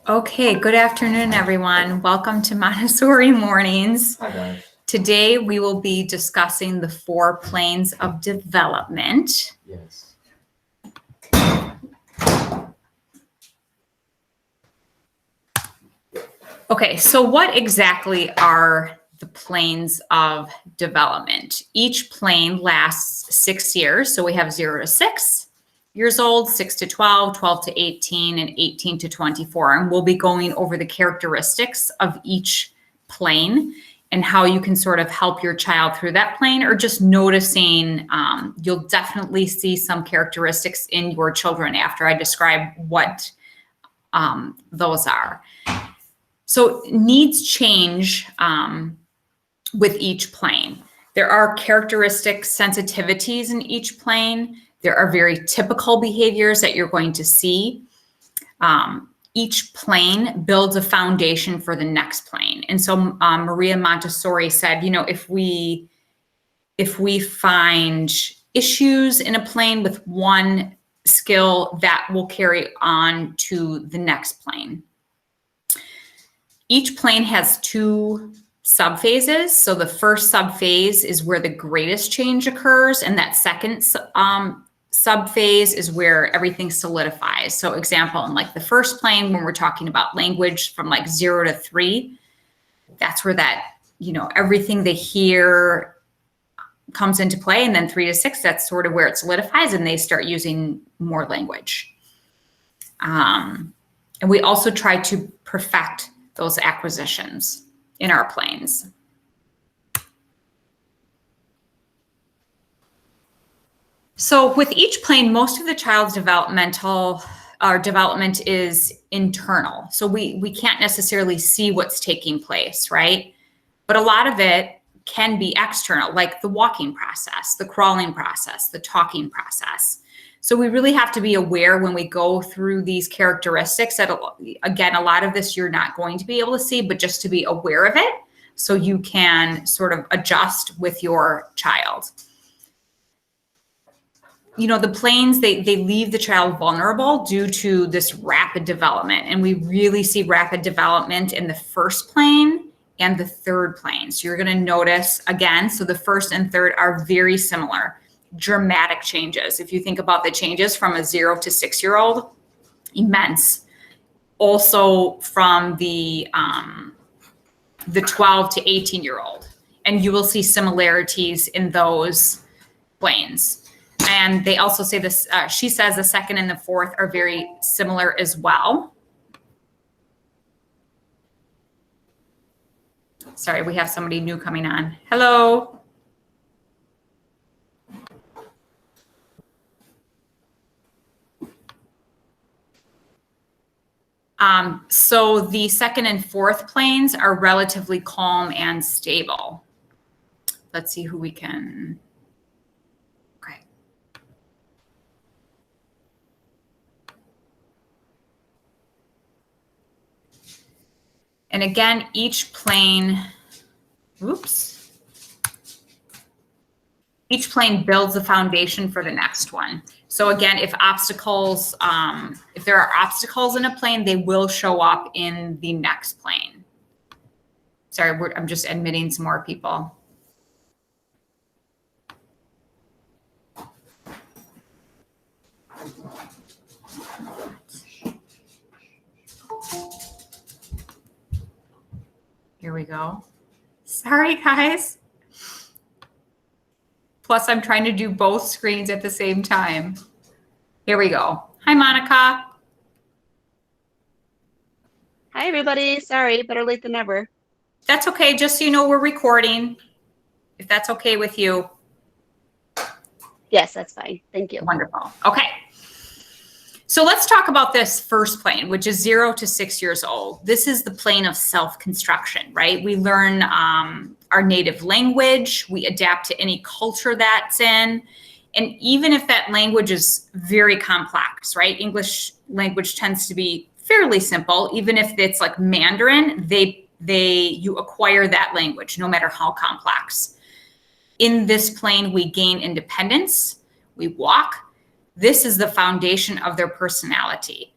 Okay, good afternoon, everyone. Welcome to Montessori Mornings. Hi, guys. Today, we will be discussing the 4 planes of development. Yes. Okay, so what exactly are the planes of development? Each plane lasts 6 years. So we have 0 to 6 years old, 6 to 12, 12 to 18, and 18 to 24. And we'll be going over the characteristics of each plane and how you can sort of help your child through that plane, or just noticing. You'll definitely see some characteristics in your children after I describe what those are. So needs change with each plane. There are characteristic sensitivities in each plane. There are very typical behaviors that you're going to see. Each plane builds a foundation for the next plane. And so Maria Montessori said, you know, if we find issues in a plane with one skill, that will carry on to the next plane. Each plane has 2 subphases. So the first subphase is where the greatest change occurs, and that second subphase is where everything solidifies. So example, in like the first plane, when we're talking about language from like 0 to 3, that's where that, you know, everything they hear comes into play. And then 3 to 6, that's sort of where it solidifies and they start using more language. And we also try to perfect those acquisitions in our planes. So with each plane, most of the child's development is internal. So we can't necessarily see what's taking place, right? But a lot of it can be external, like the walking process, the crawling process, the talking process. So we really have to be aware when we go through these characteristics that, again, a lot of this you're not going to be able to see, but just to be aware of it so you can sort of adjust with your child. You know, the planes, they leave the child vulnerable due to this rapid development. And we really see rapid development in the first plane and the third plane. So you're going to notice, again, so the first and third are very similar. Dramatic changes. If you think about the changes from a 0 to 6-year-old, immense. Also from the 12 to 18-year-old, and you will see similarities in those planes. And they also say this. She says the second and the fourth are very similar as well. Sorry, we have somebody new coming on. Hello. So the second and fourth planes are relatively calm and stable. Let's see who we can. Okay. And again, each plane, each plane builds a foundation for the next one. So again, if there are obstacles in a plane, they will show up in the next plane. Sorry, I'm just admitting some more people. Here we go. Sorry, guys. Plus, I'm trying to do both screens at the same time. Here we go. Hi, Monica. Hi, everybody. Sorry, better late than never. That's okay. Just so you know, we're recording, if that's okay with you. Yes, that's fine. Thank you. Wonderful. Okay. So let's talk about this first plane, which is 0 to 6 years old. This is the plane of self-construction, right? We learn our native language. We adapt to any culture that's in. And even if that language is very complex, right? English language tends to be fairly simple. Even if it's like Mandarin, you acquire that language, no matter how complex. In this plane, we gain independence. We walk. This is the foundation of their personality.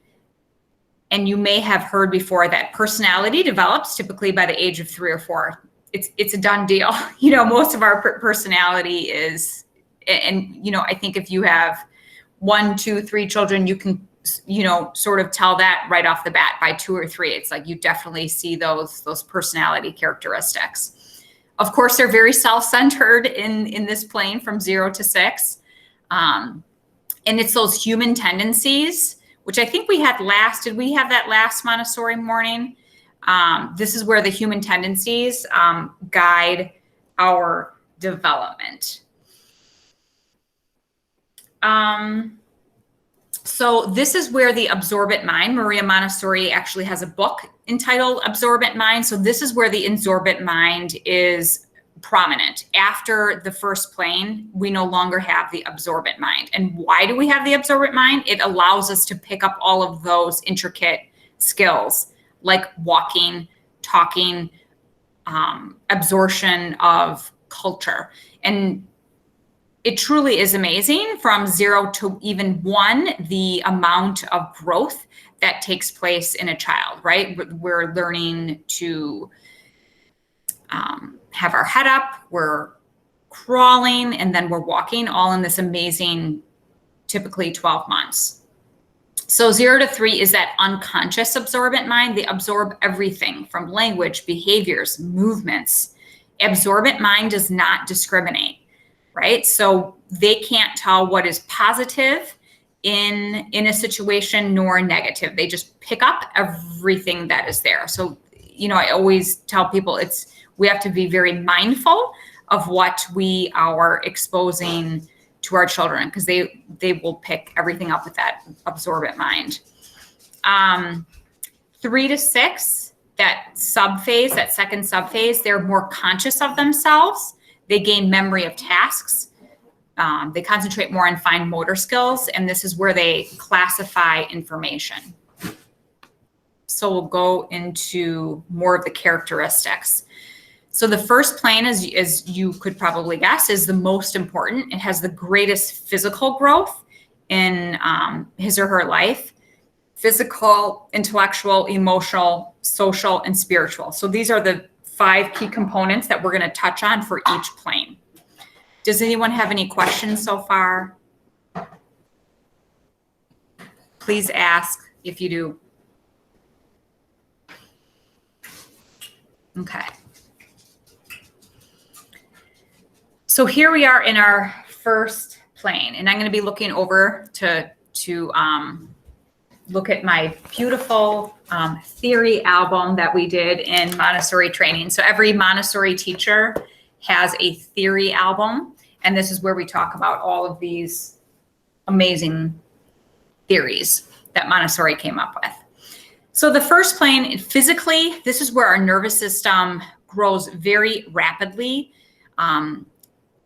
And you may have heard before that personality develops typically by the age of 3 or 4. It's a done deal. Most of our personality is, and I think if you have 1, 2, 3 children, you can sort of tell that right off the bat. By 2 or 3, it's like you definitely see those personality characteristics. Of course, they're very self-centered in this plane from 0 to 6. And it's those human tendencies, which I think we had last. Did we have that last Montessori morning? This is where the human tendencies guide our development. So this is where the absorbent mind, Maria Montessori actually has a book entitled Absorbent Mind. So this is where the absorbent mind is prominent. After the first plane, we no longer have the absorbent mind. And why do we have the absorbent mind? It allows us to pick up all of those intricate skills like walking, talking, absorption of culture. And it truly is amazing from 0 to even 1, the amount of growth that takes place in a child, right? We're learning to have our head up, we're crawling, and then we're walking, all in this amazing, typically 12 months. So 0 to 3 is that unconscious absorbent mind. They absorb everything from language, behaviors, movements. Absorbent mind does not discriminate, right? So they can't tell what is positive in a situation nor negative. They just pick up everything that is there. So, I always tell people we have to be very mindful of what we are exposing to our children, because they will pick everything up with that absorbent mind. 3 to 6, that subphase, that second subphase, they're more conscious of themselves. They gain memory of tasks. They concentrate more on fine motor skills, and this is where they classify information. So we'll go into more of the characteristics. So the first plane, as you could probably guess, is the most important. It has the greatest physical growth in his or her life: physical, intellectual, emotional, social, and spiritual. So these are the 5 key components that we're going to touch on for each plane. Does anyone have any questions so far? Please ask if you do. Okay. So here we are in our first plane, and I'm going to be looking over to look at my beautiful theory album that we did in Montessori training. So every Montessori teacher has a theory album, and this is where we talk about all of these amazing theories that Montessori came up with. So the first plane, physically, this is where our nervous system grows very rapidly.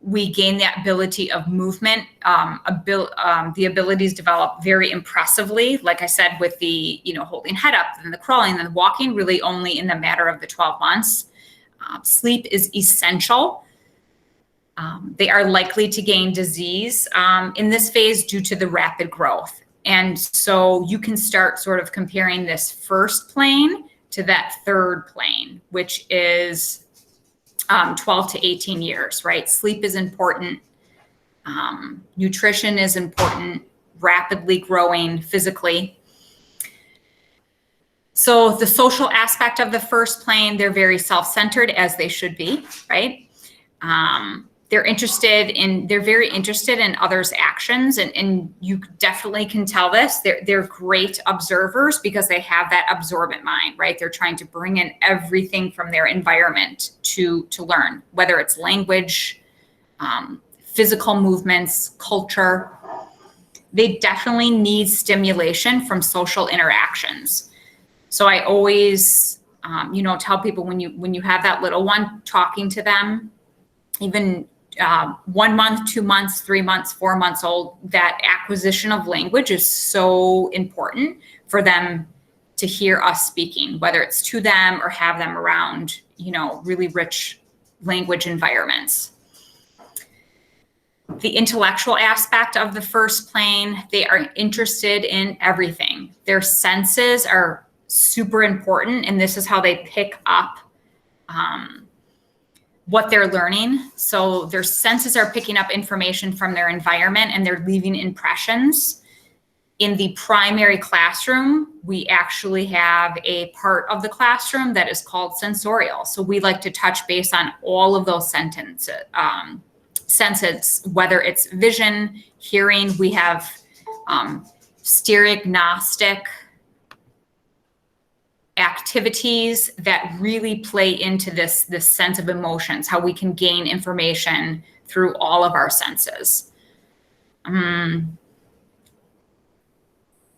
We gain that ability of movement. The abilities develop very impressively. Like I said, with the holding head up and the crawling and the walking, really only in the matter of the 12 months. Sleep is essential. They are likely to gain disease in this phase due to the rapid growth. And so you can start sort of comparing this first plane to that third plane, which is 12 to 18 years, right? Sleep is important. Nutrition is important, rapidly growing physically. So the social aspect of the first plane, they're very self-centered, as they should be, right? They're very interested in others' actions, and you definitely can tell this. They're great observers because they have that absorbent mind, right? They're trying to bring in everything from their environment to learn, whether it's language, physical movements, culture. They definitely need stimulation from social interactions. So I always, tell people when you have that little one, talking to them, even 1 month, 2 months, 3 months, 4 months old, that acquisition of language is so important for them to hear us speaking, whether it's to them or have them around, really rich language environments. The intellectual aspect of the first plane, they are interested in everything. Their senses are super important, and this is how they pick up what they're learning. So their senses are picking up information from their environment, and they're leaving impressions. In the primary classroom, we actually have a part of the classroom that is called sensorial. So we like to touch base on all of those senses, whether it's vision, hearing. We have stereognostic activities that really play into this sense of emotions, how we can gain information through all of our senses.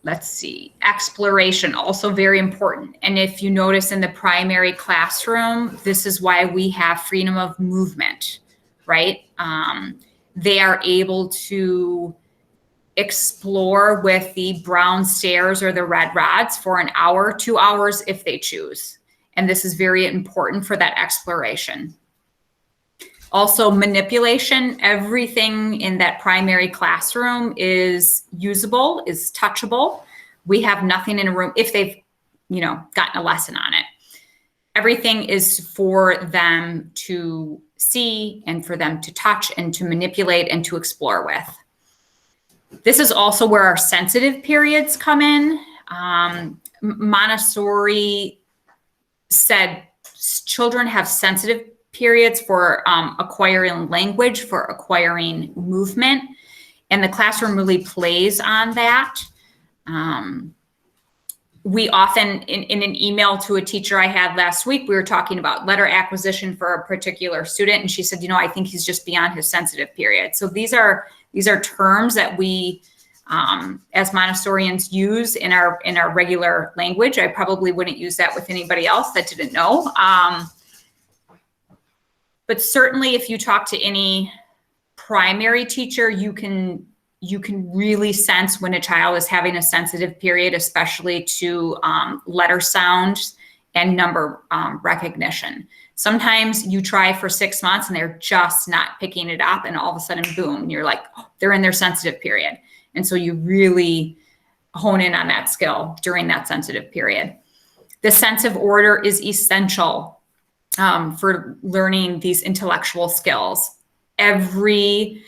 Let's see, exploration, also very important. And if you notice in the primary classroom, this is why we have freedom of movement, right? They are able to explore with the brown stairs or the red rods for an hour, 2 hours if they choose. And this is very important for that exploration. Also, manipulation. Everything in that primary classroom is usable, is touchable. We have nothing in a room if they've, gotten a lesson on it. Everything is for them to see and for them to touch and to manipulate and to explore with. This is also where our sensitive periods come in. Montessori said children have sensitive periods for acquiring language, for acquiring movement, and the classroom really plays on that. We often, in an email to a teacher I had last week, we were talking about letter acquisition for a particular student, and she said, I think he's just beyond his sensitive period. So these are terms that we, as Montessorians, use in our regular language. I probably wouldn't use that with anybody else that didn't know. But certainly, if you talk to any primary teacher, you can really sense when a child is having a sensitive period, especially to letter sound and number recognition. Sometimes you try for 6 months and they're just not picking it up, and all of a sudden, boom, you're like, oh, they're in their sensitive period. And so you really hone in on that skill during that sensitive period. The sense of order is essential for learning these intellectual skills. Everything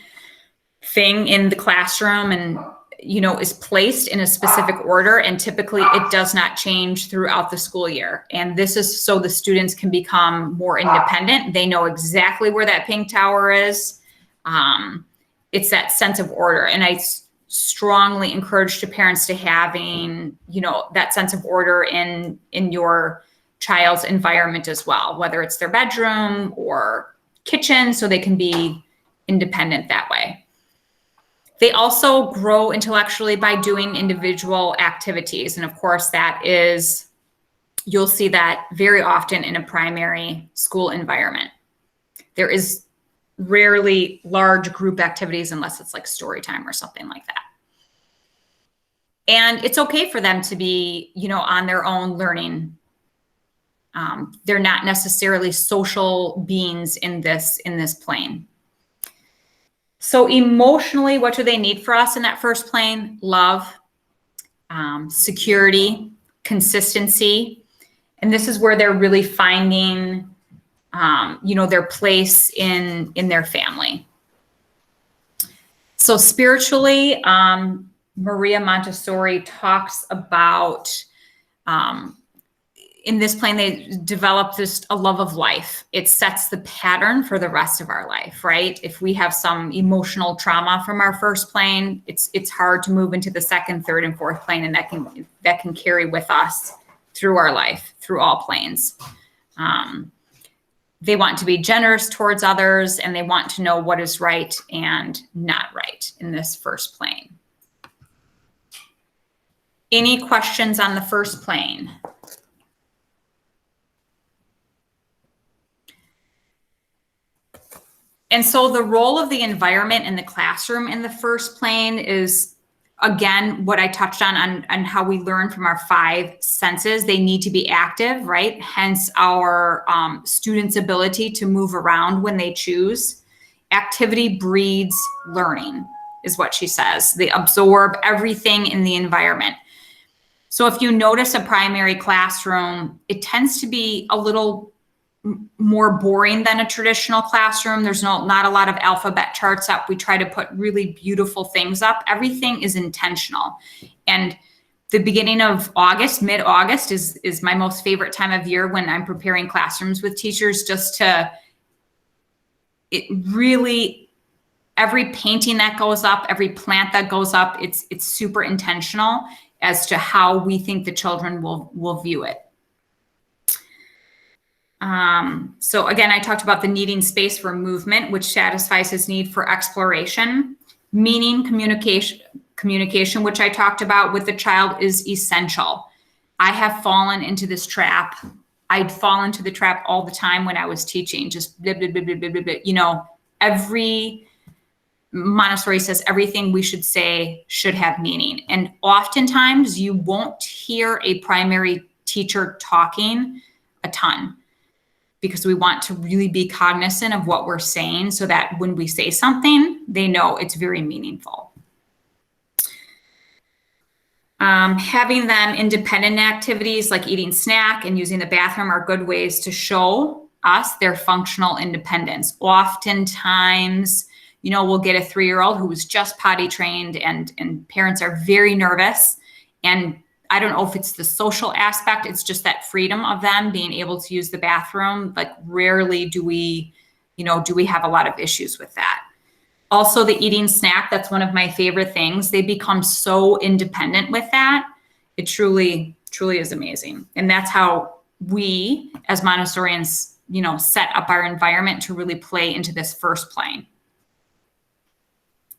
in the classroom and is placed in a specific order, and typically it does not change throughout the school year. And this is so the students can become more independent. They know exactly where that pink tower is. It's that sense of order. And I strongly encourage the parents to having, that sense of order in your child's environment as well, whether it's their bedroom or kitchen, so they can be independent that way. They also grow intellectually by doing individual activities. And of course, you'll see that very often in a primary school environment. There is rarely large group activities unless it's like story time or something like that. And it's okay for them to be, on their own learning. They're not necessarily social beings in this plane. So emotionally, what do they need for us in that first plane? Love, security, consistency. And this is where they're really finding, their place in their family. So spiritually, Maria Montessori talks about, in this plane, they develop a love of life. It sets the pattern for the rest of our life, right? If we have some emotional trauma from our first plane, it's hard to move into the second, third, and fourth plane, and that can carry with us through our life, through all planes. They want to be generous towards others, and they want to know what is right and not right in this first plane. Any questions on the first plane? And so the role of the environment in the classroom in the first plane is, again, what I touched on how we learn from our 5 senses. They need to be active, right? Hence our students' ability to move around when they choose. Activity breeds learning, is what she says. They absorb everything in the environment. So if you notice a primary classroom, it tends to be a little more boring than a traditional classroom. There's not a lot of alphabet charts up. We try to put really beautiful things up. Everything is intentional. And the beginning of August, mid-August is my most favorite time of year when I'm preparing classrooms with teachers, just to, it really, every painting that goes up, every plant that goes up, it's super intentional as to how we think the children will view it. So again, I talked about the needing space for movement, which satisfies his need for exploration. Meaning communication, which I talked about with the child, is essential. I have fallen into this trap. I'd fall into the trap all the time when I was teaching, just blah, blah, blah, blah, blah, blah, blah. You know, every Montessori says everything we should say should have meaning. And oftentimes you won't hear a primary teacher talking a ton, because we want to really be cognizant of what we're saying so that when we say something, they know it's very meaningful. Having them independent activities like eating snack and using the bathroom are good ways to show us their functional independence. Oftentimes, you know, we'll get a 3-year-old who was just potty trained and parents are very nervous. And I don't know if it's the social aspect, it's just that freedom of them being able to use the bathroom. Like rarely do we have a lot of issues with that. Also the eating snack, that's one of my favorite things. They become so independent with that. It truly, truly is amazing. And that's how we as Montessorians, you know, set up our environment to really play into this first plane.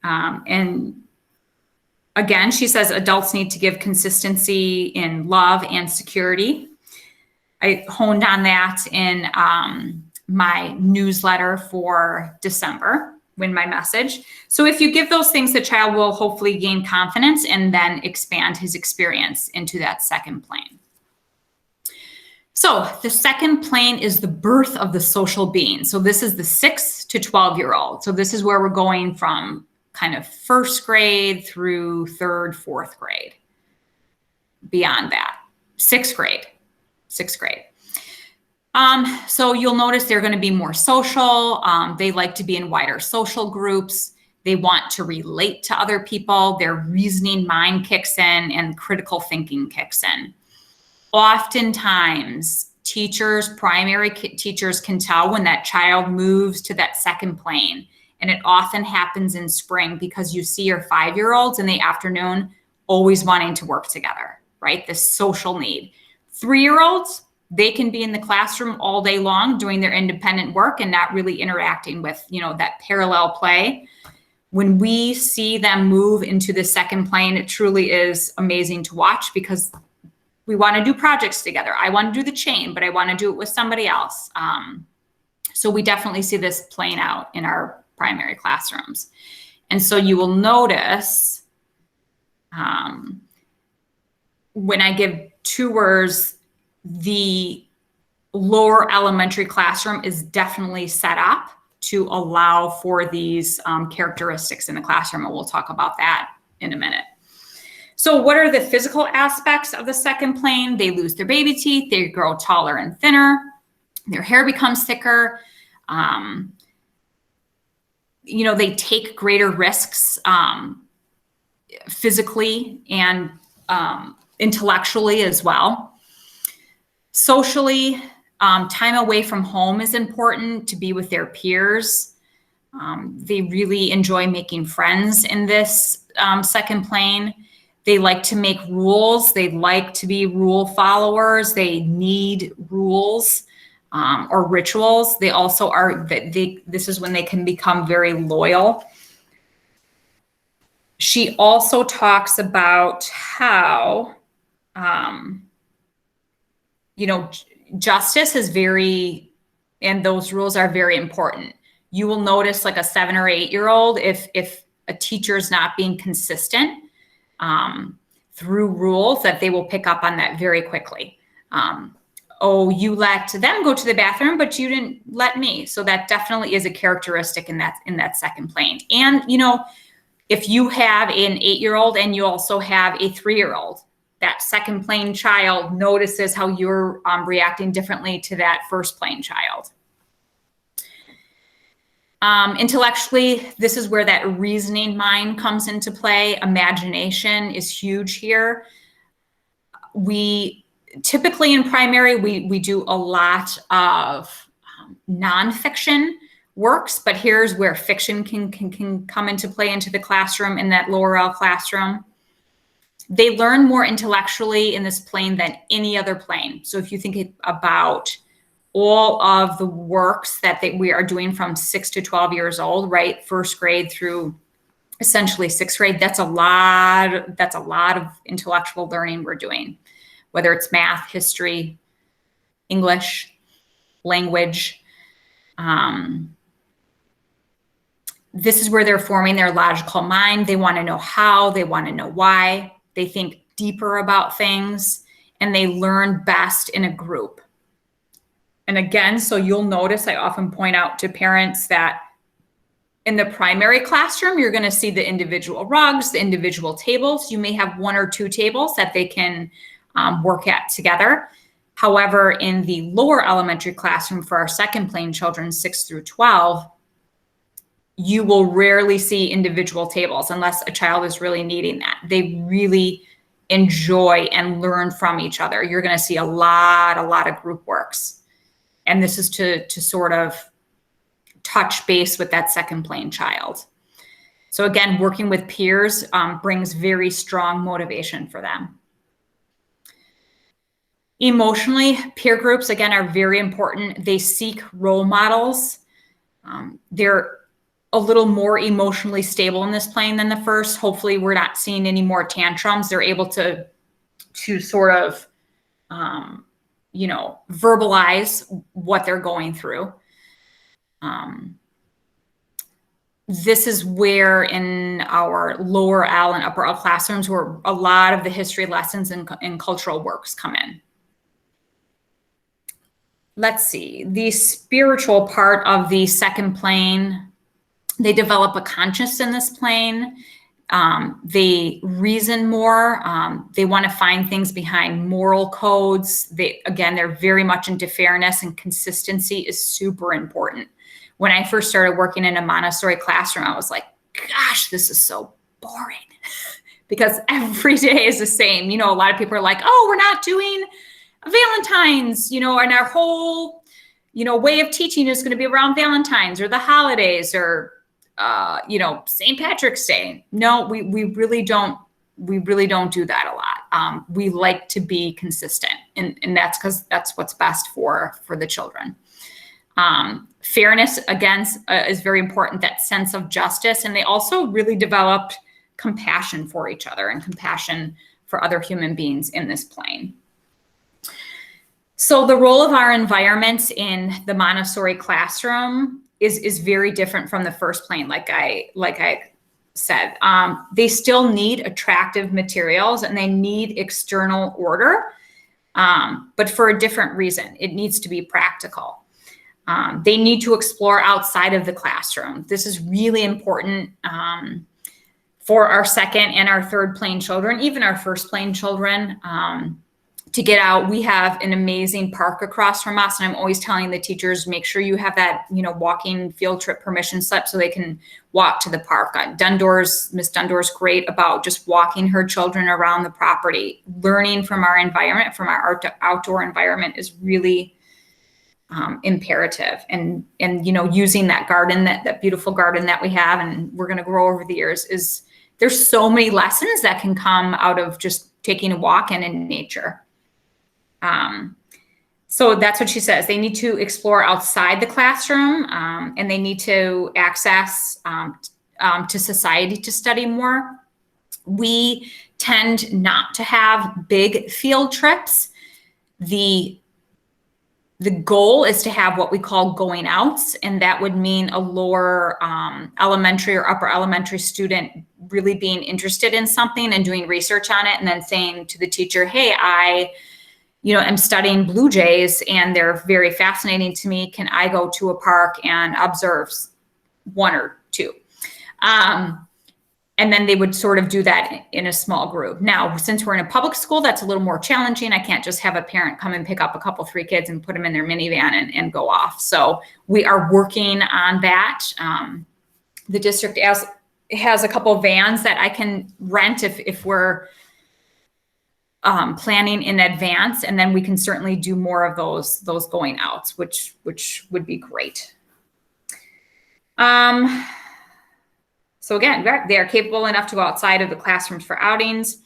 And again, she says adults need to give consistency in love and security. I honed on that in my newsletter for December, Win My Message. So if you give those things, the child will hopefully gain confidence and then expand his experience into that second plane. So the second plane is the birth of the social being. So this is the 6 to 12-year-old. So this is where we're going from kind of first grade through 3rd, 4th grade. Beyond that, 6th grade. So you'll notice they're going to be more social. They like to be in wider social groups. They want to relate to other people. Their reasoning mind kicks in and critical thinking kicks in. Oftentimes, primary teachers can tell when that child moves to that second plane. And it often happens in spring because you see your 5-year-olds in the afternoon always wanting to work together, right? This social need. 3-year-olds, they can be in the classroom all day long doing their independent work and not really interacting with, you know, that parallel play. When we see them move into the second plane, it truly is amazing to watch because we want to do projects together. I want to do the chain, but I want to do it with somebody else. So we definitely see this playing out in our primary classrooms. And so you will notice when I give tours, the lower elementary classroom is definitely set up to allow for these characteristics in the classroom. And we'll talk about that in a minute. So what are the physical aspects of the second plane? They lose their baby teeth, they grow taller and thinner, their hair becomes thicker. You know, they take greater risks physically and intellectually as well. Socially, time away from home is important to be with their peers. They really enjoy making friends in this second plane. They like to make rules. They like to be rule followers. They need rules. Or rituals. They also are, this is when they can become very loyal. She also talks about how, you know, justice is and those rules are very important. You will notice like a 7 or 8-year-old, if a teacher is not being consistent through rules, that they will pick up on that very quickly. oh, you let them go to the bathroom, but you didn't let me. So that definitely is a characteristic in that second plane. And, if you have an 8-year-old and you also have a 3-year-old, that second plane child notices how you're reacting differently to that first plane child. Intellectually, this is where that reasoning mind comes into play. Imagination is huge here. We typically in primary, we do a lot of nonfiction works, but here's where fiction can come into play into the classroom in that lower L classroom. They learn more intellectually in this plane than any other plane. So if you think about all of the works that we are doing from 6 to 12 years old, right? First grade through essentially 6th grade, that's a lot of intellectual learning we're doing, whether it's math, history, English, language. This is where they're forming their logical mind. They want to know how, they want to know why, they think deeper about things, and they learn best in a group. And again, so you'll notice I often point out to parents that in the primary classroom, you're going to see the individual rugs, the individual tables. You may have 1 or 2 tables that they can work at together. However, in the lower elementary classroom for our second plane children, 6 through 12, you will rarely see individual tables unless a child is really needing that. They really enjoy and learn from each other. You're going to see a lot of group works. And this is to sort of touch base with that second plane child. So again, working with peers brings very strong motivation for them. Emotionally, peer groups, again, are very important. They seek role models. They're a little more emotionally stable in this plane than the first. Hopefully we're not seeing any more tantrums. They're able to sort of, verbalize what they're going through. This is where in our lower L and upper L classrooms where a lot of the history lessons and cultural works come in. Let's see, the spiritual part of the second plane, they develop a conscience in this plane. They reason more. They want to find things behind moral codes. They're very much into fairness, and consistency is super important. When I first started working in a Montessori classroom, I was like, gosh, this is so boring because every day is the same. A lot of people are like, oh, we're not doing Valentine's, and our whole, way of teaching is going to be around Valentine's or the holidays or, St. Patrick's Day. No, we really don't do that a lot. We like to be consistent, and that's because that's what's best for the children. Fairness, again, is very important, that sense of justice. And they also really developed compassion for each other and compassion for other human beings in this plane. So the role of our environments in the Montessori classroom is very different from the first plane, like I said. They still need attractive materials and they need external order, but for a different reason. It needs to be practical. They need to explore outside of the classroom. This is really important for our second and our third plane children, even our first plane children, to get out. We have an amazing park across from us, and I'm always telling the teachers, make sure you have that, walking field trip permission slip so they can walk to the park. Miss Dundor's great about just walking her children around the property. Learning from our environment, from our outdoor environment is really imperative. And using that garden, that beautiful garden that we have and we're going to grow over the years, there's so many lessons that can come out of just taking a walk and in nature. So that's what she says. They need to explore outside the classroom, and they need to access to society to study more. We tend not to have big field trips. The goal is to have what we call going outs, and that would mean a lower elementary or upper elementary student really being interested in something and doing research on it, and then saying to the teacher, hey, I am studying blue jays and they're very fascinating to me. Can I go to a park and observe one or two? And then they would sort of do that in a small group. Now, since we're in a public school, that's a little more challenging. I can't just have a parent come and pick up a couple, 3 kids and put them in their minivan and go off. So we are working on that. The district has a couple vans that I can rent if we're planning in advance, and then we can certainly do more of those going outs, which would be great. So again, they are capable enough to go outside of the classrooms for outings.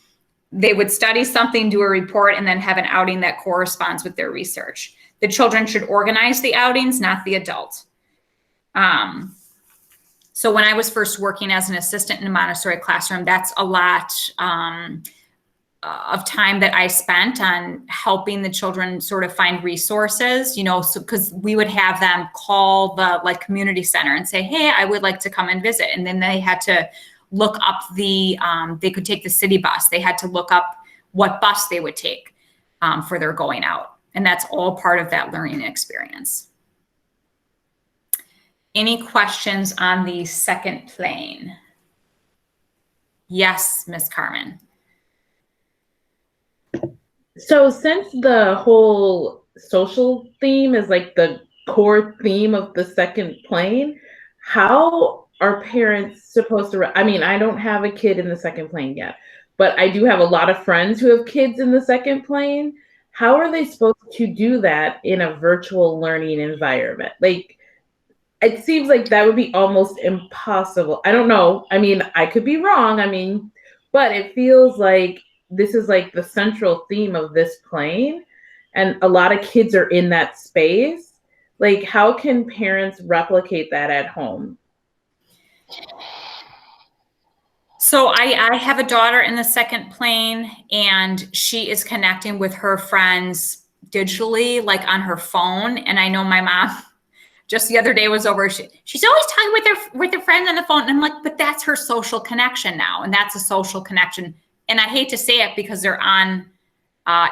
They would study something, do a report, and then have an outing that corresponds with their research. The children should organize the outings, not the adult. So when I was first working as an assistant in a Montessori classroom, that's a lot of time that I spent on helping the children sort of find resources, so because we would have them call the community center and say, hey, I would like to come and visit. And then they had to look up they could take the city bus. They had to look up what bus they would take for their going out. And that's all part of that learning experience. Any questions on the second plane? Yes, Miss Carmen. So since the whole social theme is like the core theme of the second plane, how are parents supposed to, I don't have a kid in the second plane yet, but I do have a lot of friends who have kids in the second plane. How are they supposed to do that in a virtual learning environment? Like, it seems like that would be almost impossible. I don't know. I could be wrong. But it feels like this is like the central theme of this plane, and a lot of kids are in that space. Like, how can parents replicate that at home? So I have a daughter in the second plane, and she is connecting with her friends digitally, like on her phone. And I know my mom just the other day was over. She's always talking with her friends on the phone. And I'm like, but that's her social connection now. And that's a social connection. And I hate to say it because they're on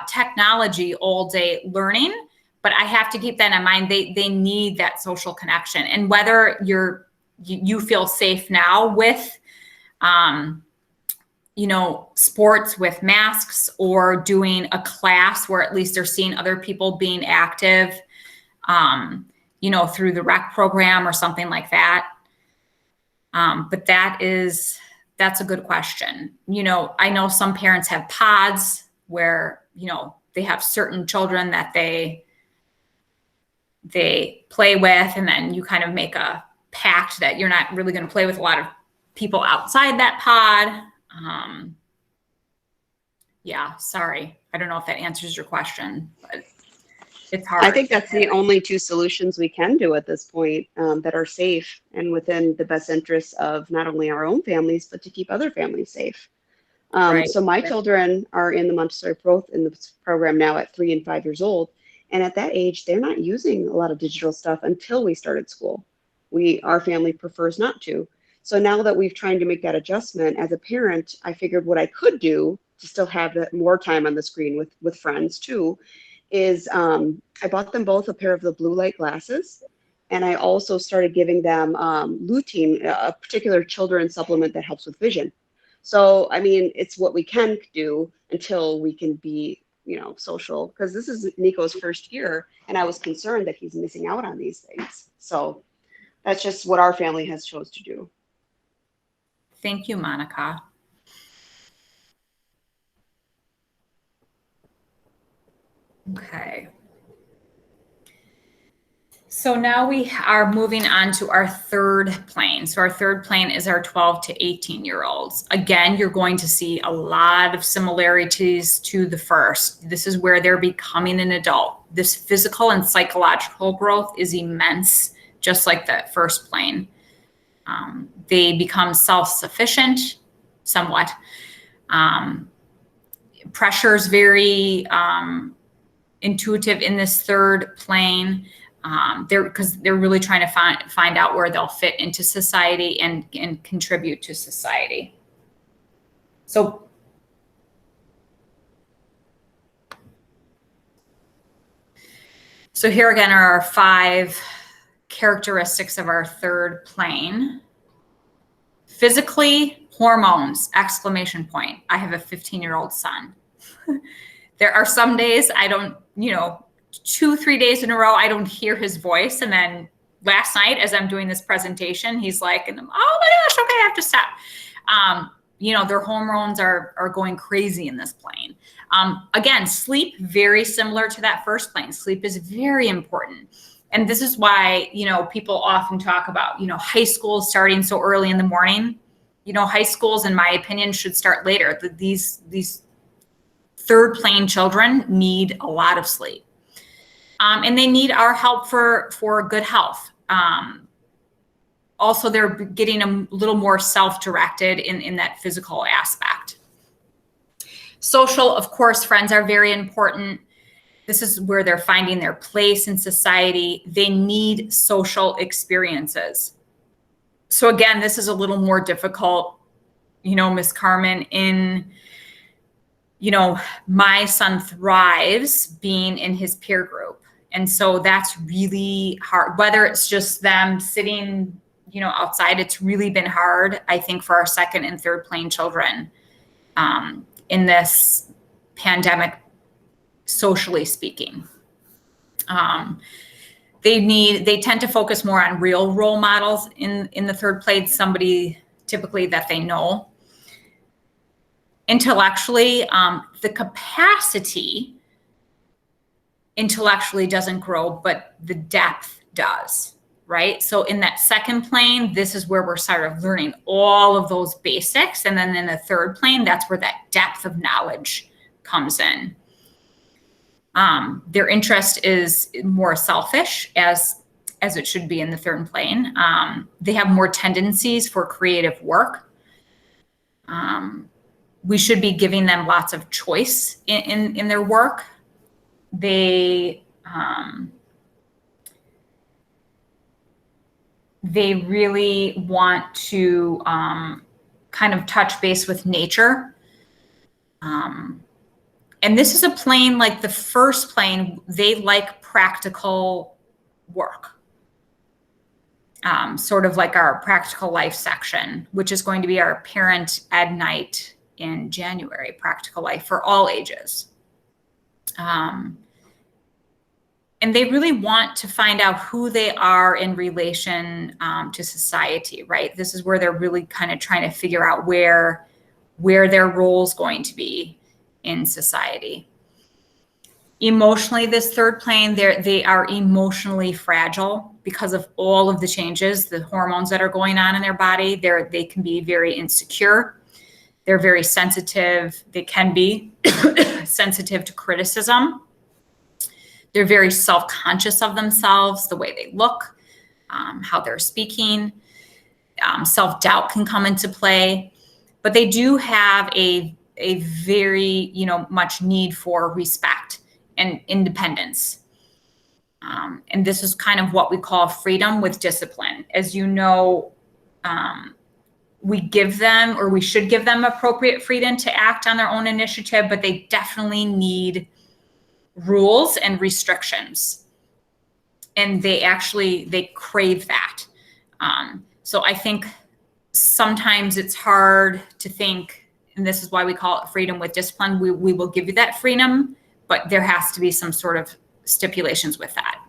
technology all day learning, but I have to keep that in mind. They need that social connection. And whether you feel safe now with, sports with masks, or doing a class where at least they're seeing other people being active, through the rec program or something like that. But that's a good question. I know some parents have pods where, they have certain children that they play with, and then you kind of make a pact that you're not really going to play with a lot of people outside that pod. Yeah, sorry. I don't know if that answers your question, but it's hard. I think that's the only 2 solutions we can do at this point that are safe and within the best interests of not only our own families, but to keep other families safe. Right. So my children are in the Montessori in the program now at 3 and 5 years old. And at that age, they're not using a lot of digital stuff until we started school. Our family prefers not to. So now that we've tried to make that adjustment, as a parent, I figured what I could do to still have that more time on the screen with friends too, is I bought them both a pair of the blue light glasses. And I also started giving them lutein, a particular children's supplement that helps with vision. So, it's what we can do until we can be, social, because this is Nico's first year, and I was concerned that he's missing out on these things. So that's just what our family has chose to do. Thank you, Monica. Okay. So now we are moving on to our third plane. So our third plane is our 12 to 18-year-olds. Again, you're going to see a lot of similarities to the first. This is where they're becoming an adult. This physical and psychological growth is immense, just like that first plane. They become self-sufficient somewhat. Pressure is very intuitive in this third plane. Because they're really trying to find out where they'll fit into society and contribute to society. So So here again are our 5 characteristics of our third plane. Physically, hormones, exclamation point. I have a 15-year-old son. There are some days I don't, 2-3 days in a row, I don't hear his voice. And then last night, as I'm doing this presentation, he's like, oh my gosh, okay, I have to stop. Their hormones are going crazy in this plane. Again, sleep, very similar to that first plane. Sleep is very important. And this is why, people often talk about, high school starting so early in the morning. High schools, in my opinion, should start later. These third plane children need a lot of sleep. And they need our help for good health. Also, they're getting a little more self-directed in that physical aspect. Social, of course, friends are very important. This is where they're finding their place in society. They need social experiences. So again, this is a little more difficult, Miss Carmen, in, my son thrives being in his peer group. And so that's really hard, whether it's just them sitting, outside. It's really been hard, I think, for our second and third plane children in this pandemic, socially speaking. They tend to focus more on real role models in the third plane, somebody typically that they know. Intellectually, the capacity intellectually doesn't grow, but the depth does, right? So in that second plane, this is where we're sort of learning all of those basics. And then in the third plane, that's where that depth of knowledge comes in. Their interest is more selfish, as it should be in the third plane. They have more tendencies for creative work. We should be giving them lots of choice in their work. They really want to kind of touch base with nature. And this is a plane like the first plane, they like practical work. Sort of like our practical life section, which is going to be our parent ed night in January, practical life for all ages. And they really want to find out who they are in relation to society, right? This is where they're really kind of trying to figure out where their role is going to be in society. Emotionally, this third plane, they are emotionally fragile because of all of the changes, the hormones that are going on in their body. They can be very insecure. They're very sensitive. They can be sensitive to criticism. They're very self-conscious of themselves, the way they look, how they're speaking. Self-doubt can come into play, but they do have a very, much need for respect and independence. And this is kind of what we call freedom with discipline. As you know, we give them, or we should give them, appropriate freedom to act on their own initiative, but they definitely need rules and restrictions. And they crave that. So I think sometimes it's hard to think, and this is why we call it freedom with discipline. We will give you that freedom, but there has to be some sort of stipulations with that.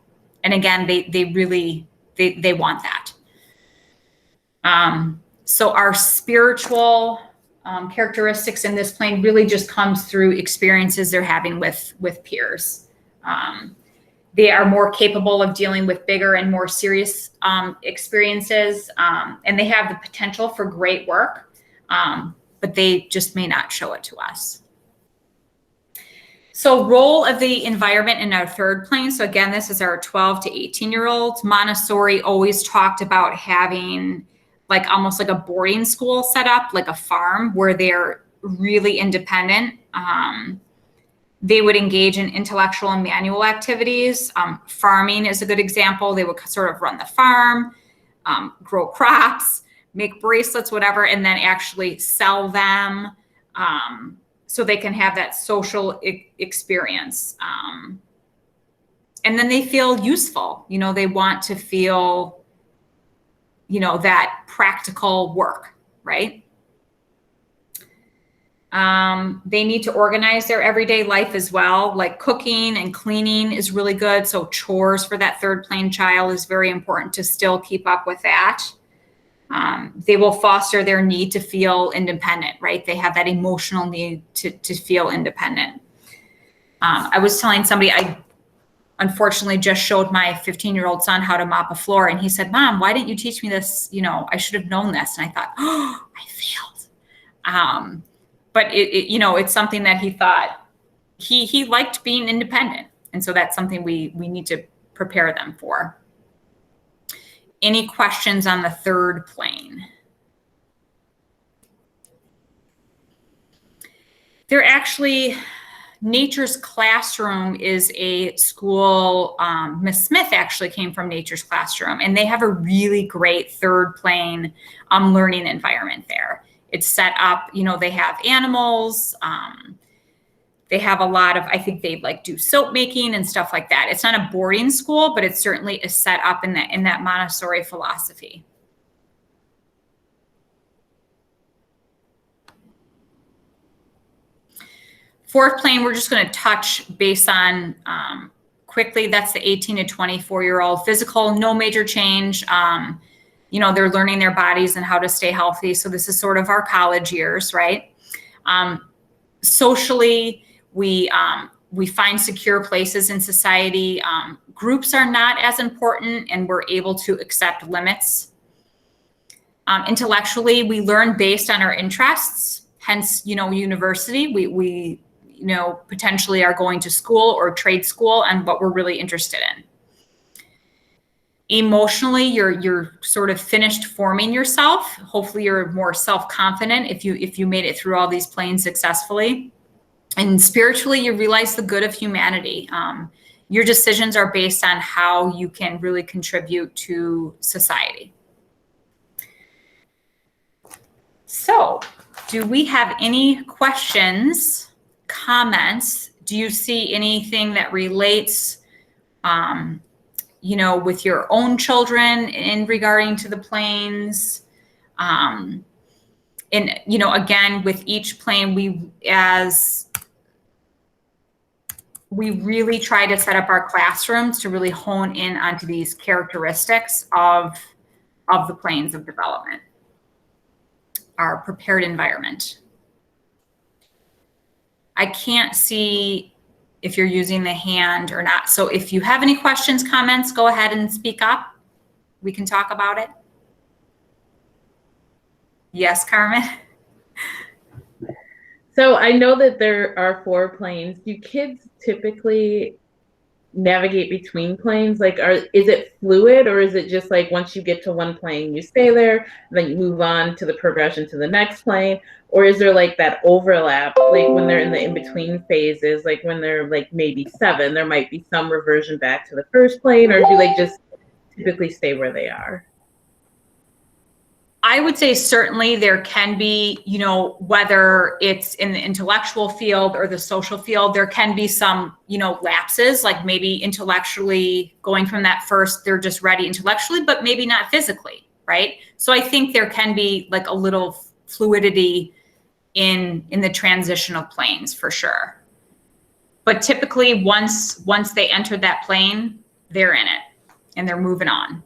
And again, they really want that. So our spiritual characteristics in this plane really just comes through experiences they're having with peers. They are more capable of dealing with bigger and more serious experiences, and they have the potential for great work, but they just may not show it to us. So role of the environment in our third plane. So again, this is our 12 to 18-year-olds. Montessori always talked about having almost like a boarding school set up, like a farm, where they're really independent. They would engage in intellectual and manual activities. Farming is a good example. They would sort of run the farm, grow crops, make bracelets, whatever, and then actually sell them so they can have that social experience. And then they feel useful. They want to feel, that practical work, right? They need to organize their everyday life as well. Like cooking and cleaning is really good. So chores for that third plane child is very important to still keep up with that. They will foster their need to feel independent, right? They have that emotional need to feel independent. I was telling somebody, I unfortunately just showed my 15-year-old son how to mop a floor. And he said, Mom, why didn't you teach me this? I should have known this. And I thought, oh, I failed. But it's something that he thought he liked being independent. And so that's something we need to prepare them for. Any questions on the third plane? They're actually, Nature's Classroom is a school. Miss Smith actually came from Nature's Classroom, and they have a really great third plane learning environment there. It's set up, they have animals. They have a lot of, I think they do soap making and stuff like that. It's not a boarding school, but it certainly is set up in that Montessori philosophy. Fourth plane, we're just going to touch base on quickly. That's the 18 to 24-year-old. Physical, no major change. They're learning their bodies and how to stay healthy. So this is sort of our college years, right? Socially, we find secure places in society. Groups are not as important, and we're able to accept limits. Intellectually, we learn based on our interests. Hence, university, we potentially are going to school or trade school and what we're really interested in. Emotionally, you're sort of finished forming yourself. Hopefully you're more self-confident if you made it through all these planes successfully. And spiritually, you realize the good of humanity. Your decisions are based on how you can really contribute to society. So, do we have any questions, comments? Do you see anything that relates with your own children in regarding to the planes? And, again, with each plane, we really try to set up our classrooms to really hone in onto these characteristics of the planes of development, our prepared environment. I can't see if you're using the hand or not. So if you have any questions, comments, go ahead and speak up. We can talk about it. Yes, Carmen? So I know that there are 4 planes. Do kids typically navigate between planes? Is it fluid, or is it just once you get to one plane, you stay there, then you move on to the progression to the next plane? Or is there that overlap, when they're in the in-between phases, when they're maybe 7, there might be some reversion back to the first plane, or do they just typically stay where they are? I would say certainly there can be, whether it's in the intellectual field or the social field, there can be some, lapses, maybe intellectually going from that first, they're just ready intellectually, but maybe not physically, right? So I think there can be a little fluidity in the transitional planes for sure. But typically once they enter that plane, they're in it and they're moving on.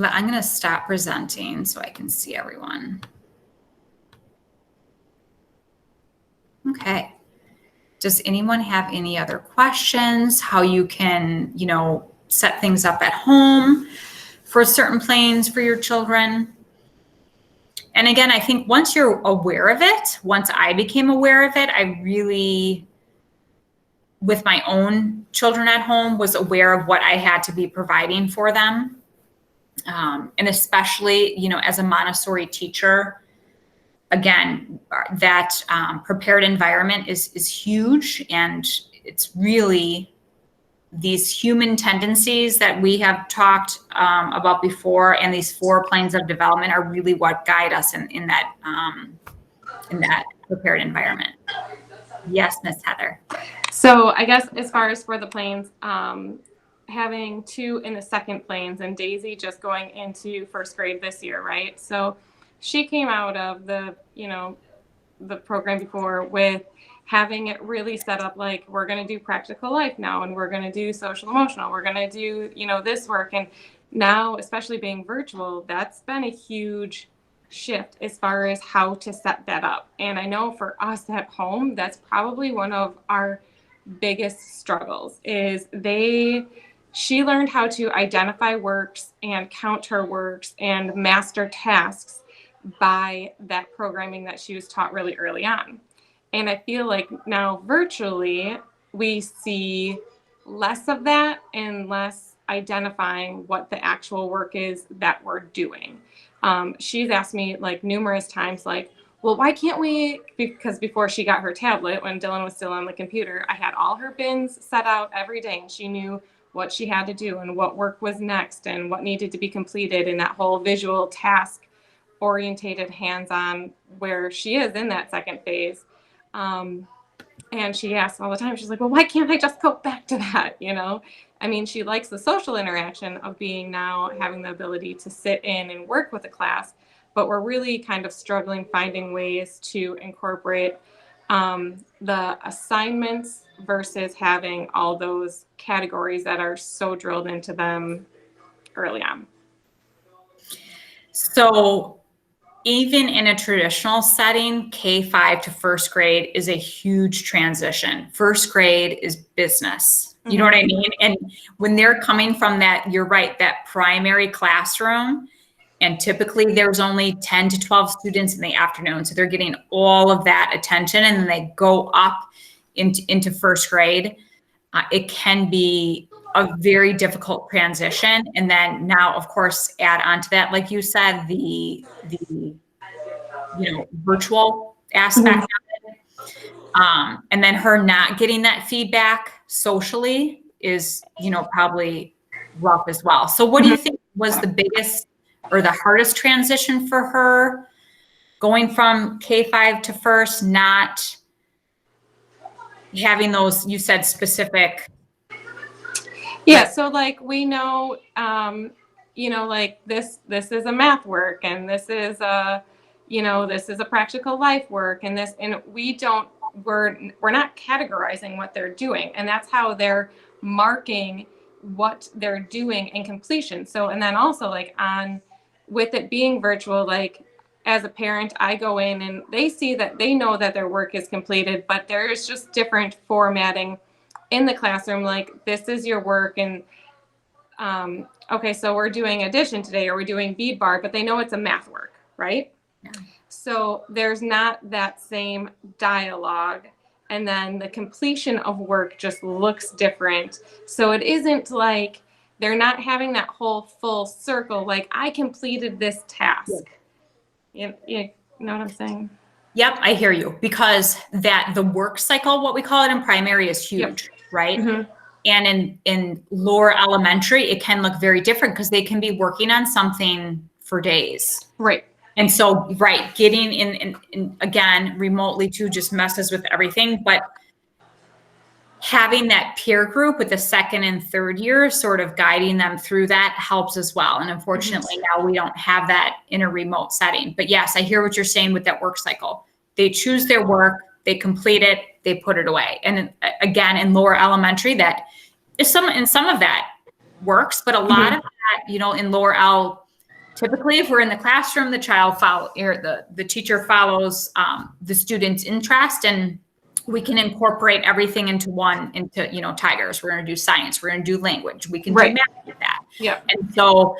I'm going to stop presenting so I can see everyone. Okay. Does anyone have any other questions? How you can, set things up at home for certain planes for your children? And again, I think once you're aware of it, once I became aware of it, I really, with my own children at home, was aware of what I had to be providing for them. And especially, as a Montessori teacher, again, that prepared environment is huge. And it's really these human tendencies that we have talked about before, and these 4 planes of development are really what guide us in that in that prepared environment. Yes, Miss Heather. So I guess as far as for the planes, having 2 in the second planes and Daisy just going into first grade this year, right? So she came out of the, the program before with having it really set up like we're going to do practical life now, and we're going to do social emotional, we're going to do this work. And now, especially being virtual, that's been a huge shift as far as how to set that up. And I know for us at home, that's probably one of our biggest struggles is she learned how to identify works and count her works and master tasks by that programming that she was taught really early on. And I feel like now virtually we see less of that and less identifying what the actual work is that we're doing. She's asked me like numerous times, like, well, why can't we, because before she got her tablet, when Dylan was still on the computer, I had all her bins set out every day, and she knew what she had to do and what work was next and what needed to be completed, and that whole visual task orientated hands-on where she is in that second phase. And she asks all the time, she's like, well, why can't I just go back to that? I mean, she likes the social interaction of being now having the ability to sit in and work with a class, but we're really kind of struggling finding ways to incorporate the assignments versus having all those categories that are so drilled into them early on. So even in a traditional setting, K-5 to first grade is a huge transition. First grade is business. You know what I mean? And when they're coming from that, you're right, that primary classroom, and typically there's only 10 to 12 students in the afternoon. So they're getting all of that attention, and then they go up into first grade. It can be a very difficult transition. And then now, of course, add on to that, like you said, the virtual aspect of it. And then her not getting that feedback socially is, probably rough as well. So what do you think was the biggest or the hardest transition for her going from K-5 to first, not having those, you said, specific? Yeah, so like we know, like this is a math work, and this is a, this is a practical life work, and we're not categorizing what they're doing, and that's how they're marking what they're doing in completion. So, and then also like with it being virtual, like as a parent, I go in and they see that they know that their work is completed, but there's just different formatting in the classroom, like this is your work, and okay, so we're doing addition today, or we're doing bead bar, but they know it's a math work, right? Yeah. So there's not that same dialogue, and then the completion of work just looks different. So it isn't like they're not having that whole full circle, like I completed this task. You know what I'm saying? Yep, I hear you, because the work cycle, what we call it in primary, is huge, right? Mm-hmm. And in lower elementary, it can look very different because they can be working on something for days. Right. And so, right, getting in again, remotely too, just messes with everything. But having that peer group with the second and third year sort of guiding them through that helps as well. And unfortunately, now we don't have that in a remote setting. But yes, I hear what you're saying with that work cycle. They choose their work, they complete it, they put it away. And again, in lower elementary, that is some of that works, but a lot of that, in lower L, typically if we're in the classroom, the teacher follows the student's interest, and we can incorporate everything into Tigers. We're going to do science. We're going to do language. We can do math with that. Yeah. And so,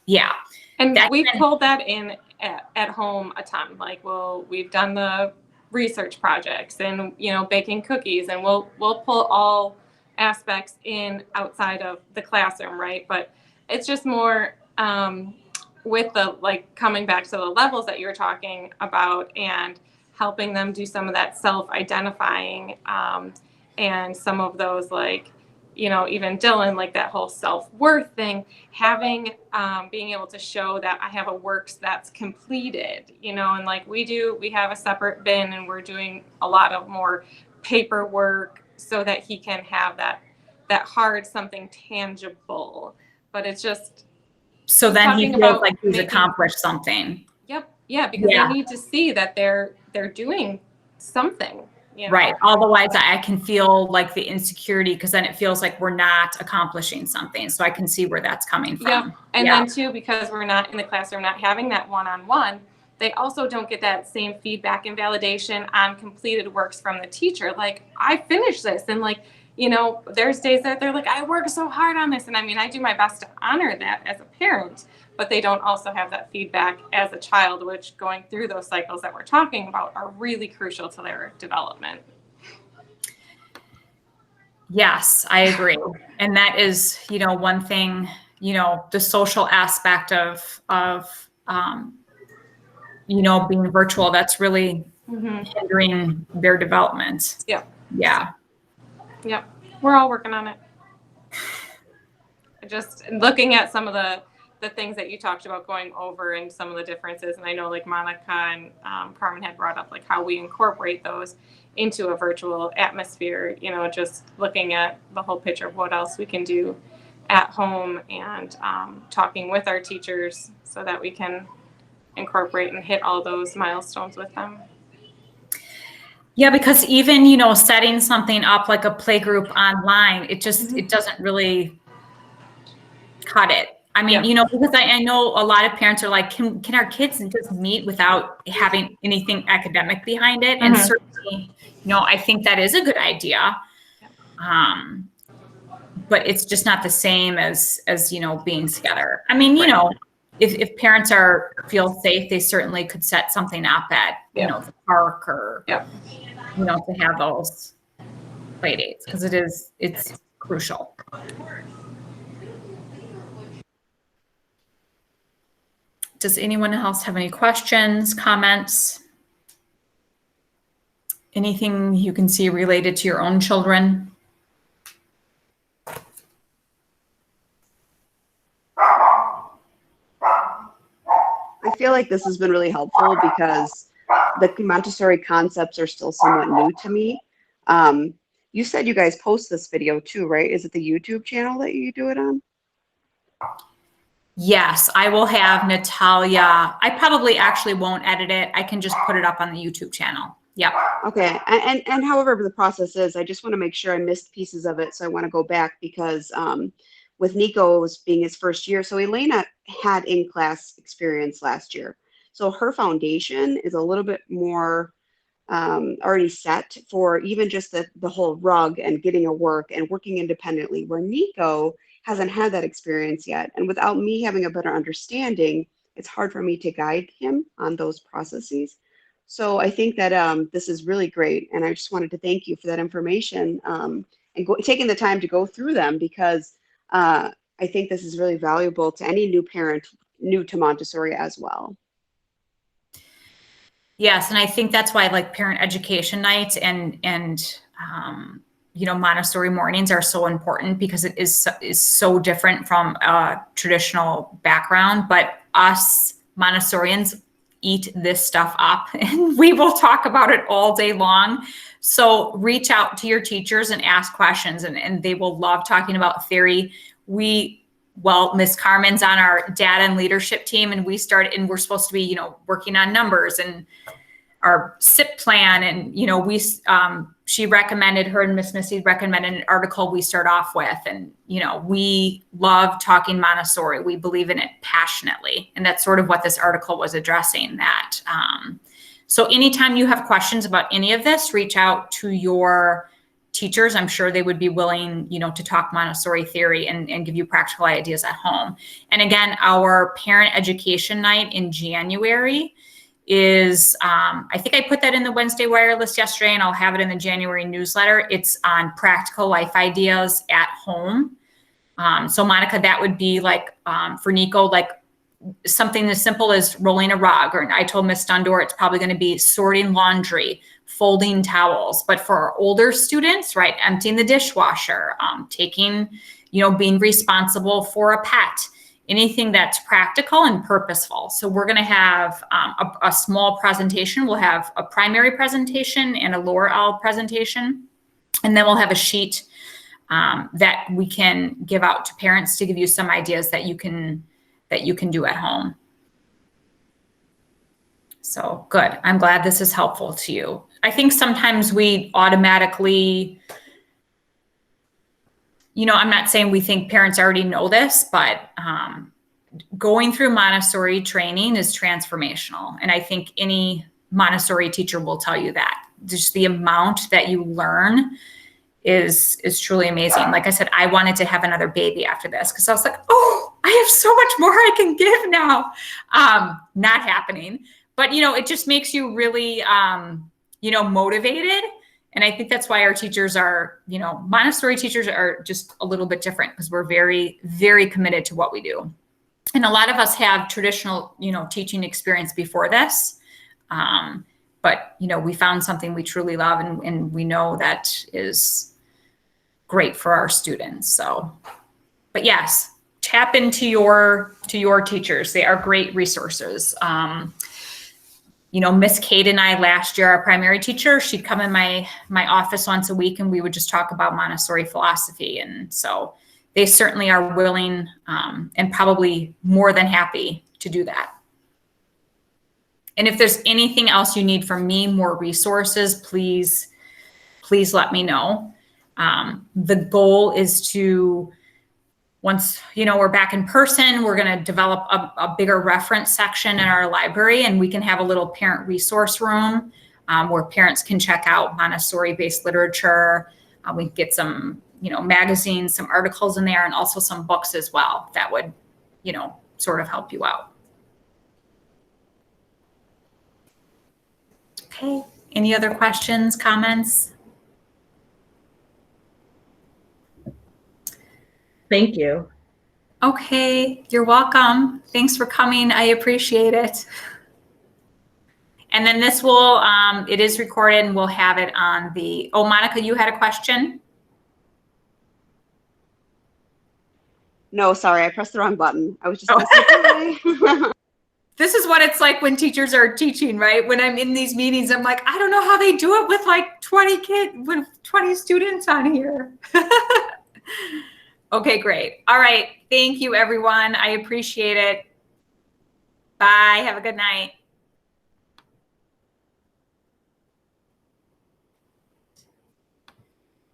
yeah. And we pulled that in at home a ton. Like, well, we've done the research projects and, baking cookies, and we'll pull all aspects in outside of the classroom, right? But it's just more with the, like, coming back to the levels that you were talking about and helping them do some of that self-identifying and some of those, like, even Dylan, like that whole self-worth thing, having, being able to show that I have a works that's completed, and like we have a separate bin and we're doing a lot of more paperwork so that he can have that hard something tangible. But it's just, So then he talking feels about like he's making- accomplished something. Yep. Yeah. Because Yeah. they need to see that they're doing something. Right. Otherwise, I can feel like the insecurity, because then it feels like we're not accomplishing something. So I can see where that's coming from. Yep. And then too, because we're not in the classroom, not having that one-on-one, they also don't get that same feedback and validation on completed works from the teacher. Like, I finished this, and like, there's days that they're like, I worked so hard on this. And I mean, I do my best to honor that as a parent, but they don't also have that feedback as a child, which going through those cycles that we're talking about are really crucial to their development. Yes, I agree. And that is, one thing, the social aspect of being virtual, that's really hindering their development. Yep. Yeah. Yep. We're all working on it. Just looking at some of the things that you talked about going over and some of the differences. And I know like Monica and Carmen had brought up like how we incorporate those into a virtual atmosphere, just looking at the whole picture of what else we can do at home, and talking with our teachers so that we can incorporate and hit all those milestones with them. Yeah, because even, setting something up like a playgroup online, it just, it doesn't really cut it. I mean, because I know a lot of parents are like, can our kids just meet without having anything academic behind it? And certainly, I think that is a good idea. But it's just not the same as being together. I mean, if parents feel safe, they certainly could set something up at, the park or, to have those play dates, because it's crucial. Does anyone else have any questions, comments? Anything you can see related to your own children? I feel like this has been really helpful because the Montessori concepts are still somewhat new to me. You said you guys post this video too, right? Is it the YouTube channel that you do it on? Yes, I will have Natalia. I probably actually won't edit it. I can just put it up on the YouTube channel. Yep. Okay. And however the process is, I just want to make sure I missed pieces of it. So I want to go back because with Nico's being his first year, so Elena had in-class experience last year. So her foundation is a little bit more already set for even just the whole rug and getting a work and working independently, where Nico hasn't had that experience yet. And without me having a better understanding, it's hard for me to guide him on those processes. So I think that this is really great. And I just wanted to thank you for that information and taking the time to go through them, because I think this is really valuable to any new parent new to Montessori as well. Yes, and I think that's why like parent education nights and Montessori mornings are so important, because it is so different from a traditional background. But us Montessorians eat this stuff up, and we will talk about it all day long. So reach out to your teachers and ask questions, and they will love talking about theory. Miss Carmen's on our data and leadership team, and we're supposed to be, working on numbers and our SIP plan. And, she recommended, her and Miss Missy recommended an article we start off with. And, we love talking Montessori. We believe in it passionately. And that's sort of what this article was addressing, that. So anytime you have questions about any of this, reach out to your teachers. I'm sure they would be willing, to talk Montessori theory and give you practical ideas at home. And again, our parent education night in January is, I think I put that in the Wednesday Wireless yesterday, and I'll have it in the January newsletter. It's on practical life ideas at home. So Monica, that would be like, for Nico, like something as simple as rolling a rug, or I told Miss Dundor it's probably going to be sorting laundry, folding towels. But for our older students, right, emptying the dishwasher, taking, being responsible for a pet, anything that's practical and purposeful. So we're going to have a small presentation. We'll have a primary presentation and a lower L presentation. And then we'll have a sheet that we can give out to parents to give you some ideas that you can do at home. So good. I'm glad this is helpful to you. I think sometimes we automatically, I'm not saying we think parents already know this, but going through Montessori training is transformational. And I think any Montessori teacher will tell you that. Just the amount that you learn is truly amazing. Like I said, I wanted to have another baby after this because I was like, oh, I have so much more I can give now. Not happening. But, it just makes you really, motivated. And I think that's why our teachers are, Montessori teachers are just a little bit different because we're very, very committed to what we do. And a lot of us have traditional, teaching experience before this. But, we found something we truly love and we know that is great for our students. So, but yes, tap into your teachers. They are great resources. Miss Kate and I last year, our primary teacher, she'd come in my office once a week and we would just talk about Montessori philosophy. And so they certainly are willing and probably more than happy to do that. And if there's anything else you need from me, more resources, please let me know. The goal is to, once, we're back in person, we're going to develop a bigger reference section in our library, and we can have a little parent resource room where parents can check out Montessori-based literature. We can get some, magazines, some articles in there, and also some books as well that would, sort of help you out. Okay. Any other questions, comments? Thank you. Okay, you're welcome. Thanks for coming. I appreciate it. And then this will, it is recorded and we'll have it on the, oh, Monica, you had a question? No, sorry, I pressed the wrong button. I was just going to say hi. This is what it's like when teachers are teaching, right? When I'm in these meetings, I'm like, I don't know how they do it with like 20 kids, with 20 students on here. Okay, great. All right. Thank you, everyone. I appreciate it. Bye. Have a good night.